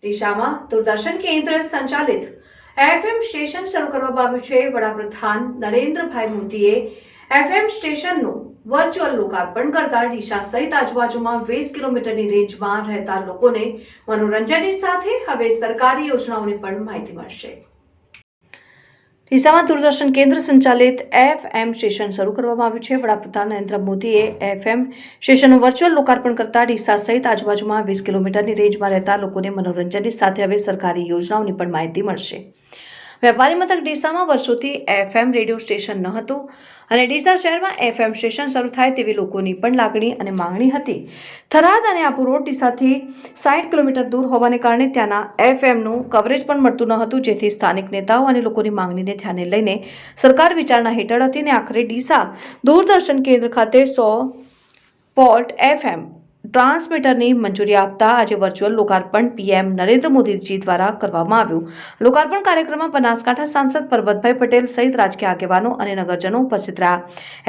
ડીસામાં દૂરદર્શન કેન્દ્ર સંચાલિત FM station શરૂ કરવામાં આવ્યું છે। વડાપ્રધાન નરેન્દ્રભાઈ મોદીએ એફએમ સ્ટેશનનું વર્ચ્યુઅલ લોકાર્પણ કરતા ડીસા સહિત આજુબાજુમાં 20 કિલોમીટરની રેન્જમાં રહેતા લોકોને મનોરંજનની સાથે હવે સરકારી યોજનાઓની પણ માહિતી મળશે। ડીસામાં દૂરદર્શન કેન્દ્ર સંચાલિત એફએમ સ્ટેશન શરૂ કરવામાં આવ્યું છે। વડાપ્રધાન નરેન્દ્ર મોદીએ એફએમ સ્ટેશનનું વર્ચ્યુઅલ લોકાર્પણ કરતા ડીસા સહિત આજુબાજુમાં 20 કિલોમીટરની રેન્જમાં રહેતા લોકોને મનોરંજનની સાથે હવે સરકારી યોજનાઓની પણ માહિતી મળશે। વેપારી મથક ડીસામાં વર્ષોથી એફએમ રેડિયો સ્ટેશન ન હતું અને ડીસા શહેરમાં એફએમ સ્ટેશન શરૂ થાય તેવી લોકોની પણ લાગણી અને માંગણી હતી। થરાદ અને આબુ રોડ ડીસાથી 60 કિલોમીટર દૂર હોવાને કારણે ત્યાંના એફએમનું કવરેજ પણ મળતું ન હતું, જેથી સ્થાનિક નેતાઓ અને લોકોની માંગણીને ધ્યાને લઈને સરકાર વિચારણા હેઠળ હતી અને આખરે ડીસા દૂરદર્શન કેન્દ્ર ખાતે 100 પોર્ટ એફએમ ટ્રાન્સમીટરની મંજૂરી આપતા આજે વર્ચ્યુઅલ લોકાર્પણ પીએમ નરેન્દ્ર મોદીજી દ્વારા કરવામાં આવ્યું। લોકાર્પણ કાર્યક્રમમાં બનાસકાંઠા સાંસદ પરબતભાઈ પટેલ સહિત રાજકીય આગેવાનો અને નગરજનો ઉપસ્થિત રહ્યા।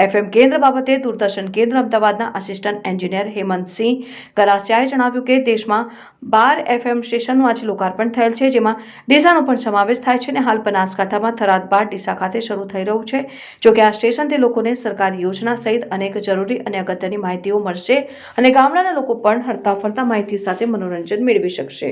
એફએમ કેન્દ્ર બાબતે દૂરદર્શન કેન્દ્ર અમદાવાદના આસિસ્ટન્ટ એન્જિનિયર હેમંતસિંહ ગરાસિયાએ જણાવ્યું કે દેશમાં 12 એફએમ સ્ટેશનનું આજે લોકાર્પણ થયેલ છે, જેમાં ડીસાનો પણ સમાવેશ થાય છે અને હાલ બનાસકાંઠામાં થરાદ બાદ ડીસા ખાતે શરૂ થઈ રહ્યું છે। જોકે આ સ્ટેશનથી લોકોને સરકારી યોજના સહિત અનેક જરૂરી અને અગત્યની માહિતીઓ મળશે અને ગામડાના લોકો પણ હરતા ફરતા માહિતી સાથે મનોરંજન મેળવી શકશે।